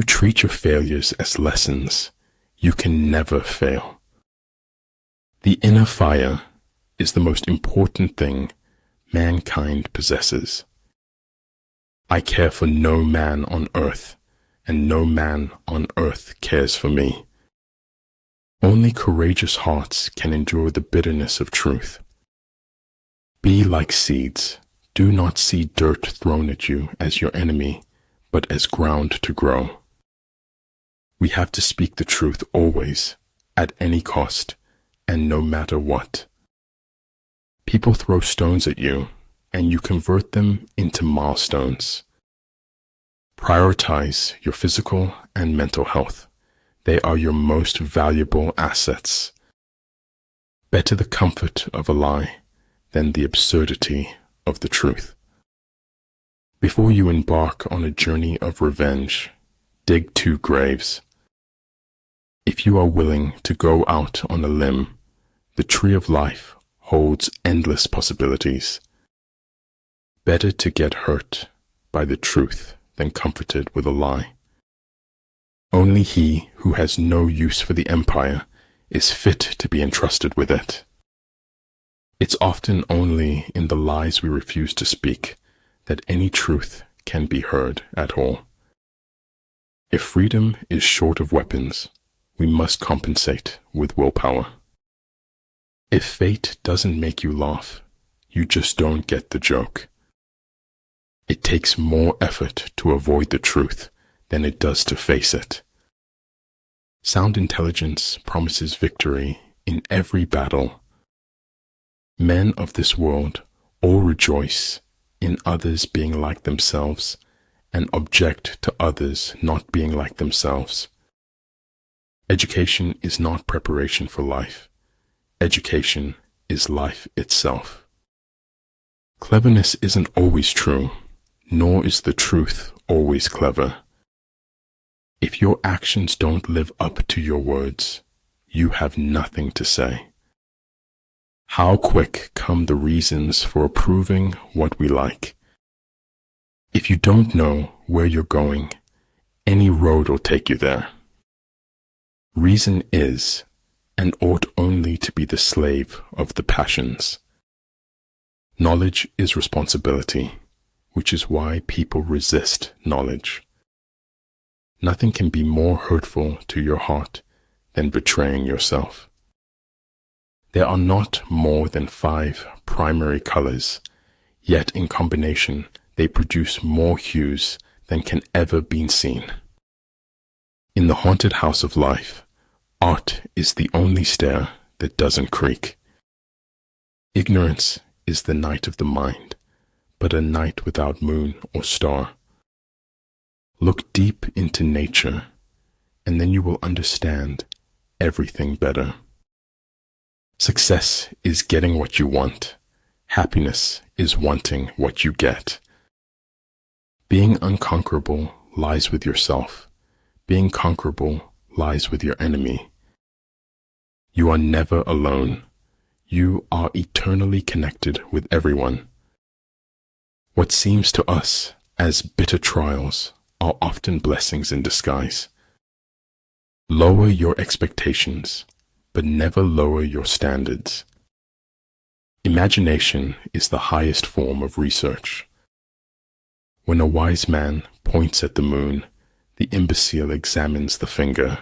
treat your failures as lessons, you can never fail. The inner fire is the most important thing mankind possesses. I care for no man on earth, and no man on earth cares for me. Only courageous hearts can endure the bitterness of truth. Be like seeds. Do not see dirt thrown at you as your enemy, but as ground to grow. We have to speak the truth always, at any cost, and no matter what. People throw stones at you, and you convert them into milestones. Prioritize your physical and mental health. They are your most valuable assets. Better the comfort of a lie than the absurdity of the truth. Before you embark on a journey of revenge, dig 2 graves. If you are willing to go out on a limb, the tree of life holds endless possibilities. Better to get hurt by the truth than comforted with a lie. Only he who has no use for the empire is fit to be entrusted with it. It's often only in the lies we refuse to speak that any truth can be heard at all. If freedom is short of weapons, we must compensate with willpower. If fate doesn't make you laugh, you just don't get the joke. It takes more effort to avoid the truth than it does to face it. Sound intelligence promises victory in every battle. Men of this world all rejoice in others being like themselves and object to others not being like themselves. Education is not preparation for life. Education is life itself. Cleverness isn't always true, nor is the truth always clever. If your actions don't live up to your words, you have nothing to say. How quick come the reasons for approving what we like. If you don't know where you're going, any road will take you there. Reason is, and ought only to be the slave of the passions. Knowledge is responsibility, which is why people resist knowledge. Nothing can be more hurtful to your heart than betraying yourself. There are not more than 5 primary colors, yet in combination they produce more hues than can ever be seen. In the haunted house of life, art is the only stair that doesn't creak. Ignorance is the night of the mind, but a night without moon or star. Look deep into nature, and then you will understand everything better. Success is getting what you want. Happiness is wanting what you get. Being unconquerable lies with yourself. Being conquerable lies with your enemy. You are never alone. You are eternally connected with everyone. What seems to us as bitter trials are often blessings in disguise. Lower your expectations, but never lower your standards. Imagination is the highest form of research. When a wise man points at the moon, the imbecile examines the finger.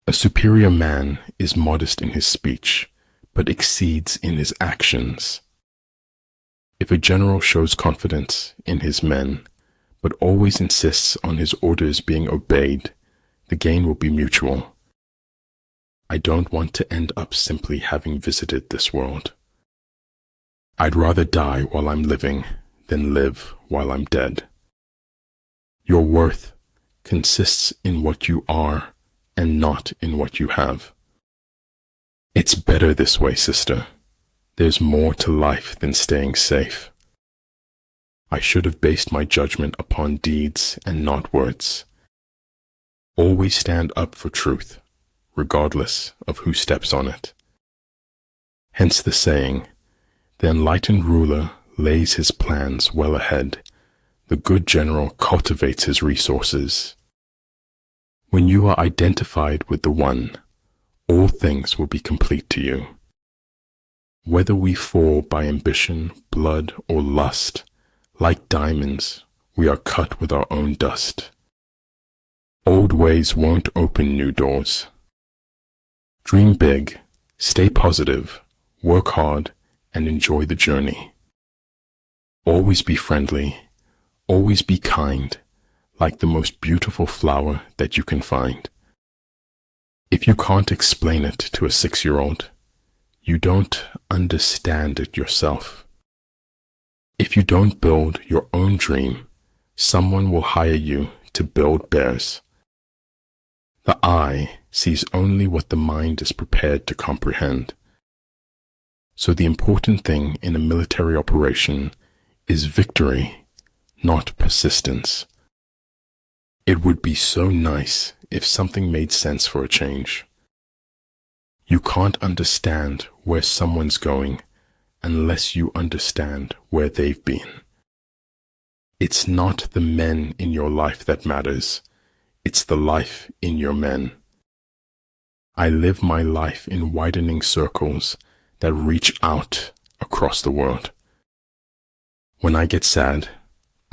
A superior man is modest in his speech, but exceeds in his actions. If a general shows confidence in his men, but always insists on his orders being obeyed, the gain will be mutual. I don't want to end up simply having visited this world. I'd rather die while I'm living than live while I'm dead. Your worth consists in what you are and not in what you have. It's better this way, sister. There's more to life than staying safe. I should have based my judgment upon deeds and not words. Always stand up for truth, regardless of who steps on it. Hence the saying, the enlightened ruler lays his plans well ahead. The good general cultivates his resources. When you are identified with the One, all things will be complete to you. Whether we fall by ambition, blood, or lust, like diamonds, we are cut with our own dust. Old ways won't open new doors. Dream big, stay positive, work hard, and enjoy the journey. Always be friendly, always be kind, like the most beautiful flower that you can find. If you can't explain it to a 6-year-old, you don't understand it yourself. If you don't build your own dream, someone will hire you to build bears. The eye sees only what the mind is prepared to comprehend. So the important thing in a military operation is victory, not persistence. It would be so nice if something made sense for a change. You can't understand where someone's going unless you understand where they've been. It's not the men in your life that matters. It's the life in your men. I live my life in widening circles that reach out across the world. When I get sad,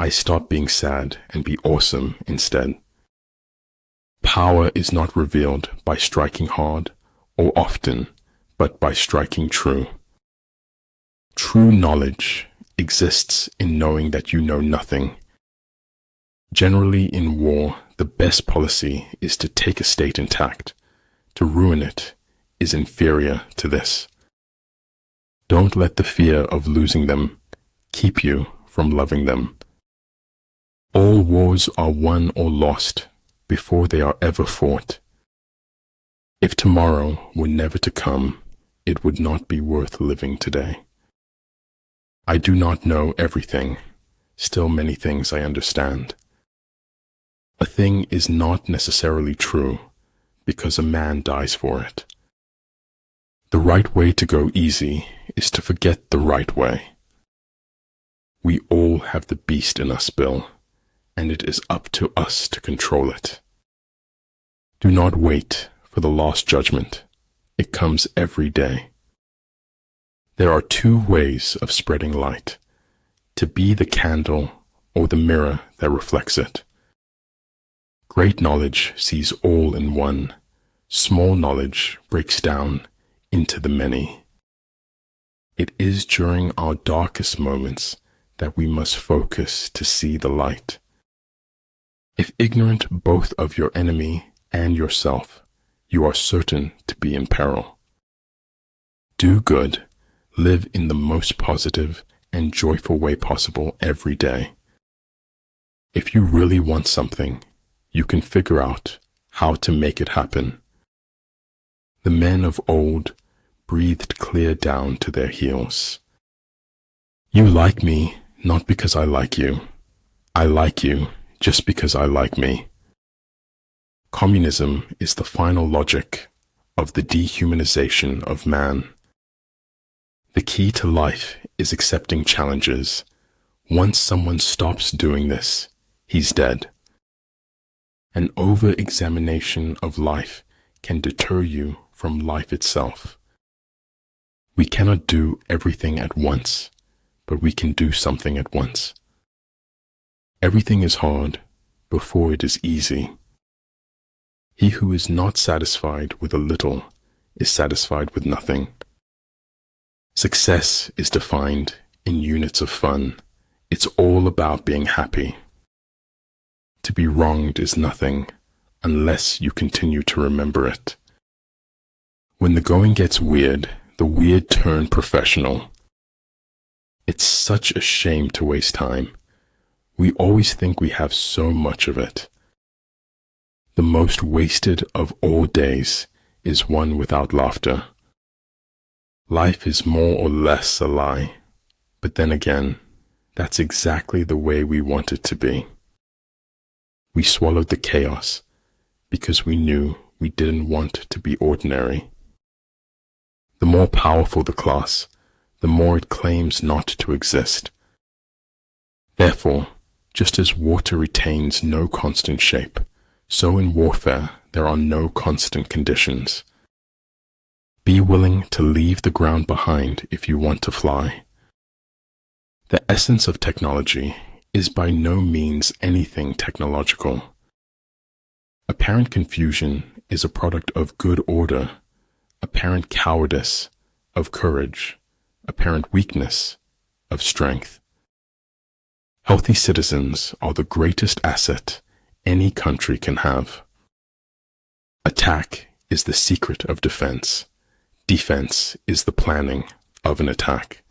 I stop being sad and be awesome instead. Power is not revealed by striking hard or often, but by striking true. True knowledge exists in knowing that you know nothing. Generally in war, the best policy is to take a state intact. To ruin it is inferior to this. Don't let the fear of losing them keep you from loving them. All wars are won or lost before they are ever fought. If tomorrow were never to come, it would not be worth living today. I do not know everything, still many things I understand. A thing is not necessarily true because a man dies for it. The right way to go easy is to forget the right way. We all have the beast in us, Bill, and it is up to us to control it. Do not wait for the last judgment. It comes every day. There are 2 ways of spreading light: to be the candle or the mirror that reflects it. Great knowledge sees all in one. Small knowledge breaks down into the many. It is during our darkest moments that we must focus to see the light. If ignorant both of your enemy and yourself, you are certain to be in peril. Do good, live in the most positive and joyful way possible every day. If you really want something, you can figure out how to make it happen. The men of old breathed clear down to their heels. You like me not because I like you. I like you just because I like me. Communism is the final logic of the dehumanization of man. The key to life is accepting challenges. Once someone stops doing this, he's dead. An over-examination of life can deter you from life itself. We cannot do everything at once, but we can do something at once. Everything is hard before it is easy. He who is not satisfied with a little is satisfied with nothing. Success is defined in units of fun. It's all about being happy. To be wronged is nothing unless you continue to remember it. When the going gets weird, the weird turn professional. It's such a shame to waste time. We always think we have so much of it. The most wasted of all days is one without laughter. Life is more or less a lie, but then again, that's exactly the way we want it to be. We swallowed the chaos because we knew we didn't want to be ordinary. The more powerful the class, the more it claims not to exist. Therefore, just as water retains no constant shape, So in warfare, there are no constant conditions. Be willing to leave the ground behind if you want to fly. The essence of technology is by no means anything technological. Apparent confusion is a product of good order, apparent cowardice of courage, apparent weakness of strength. Healthy citizens are the greatest asset any country can have. Attack is the secret of defense. Defense is the planning of an attack.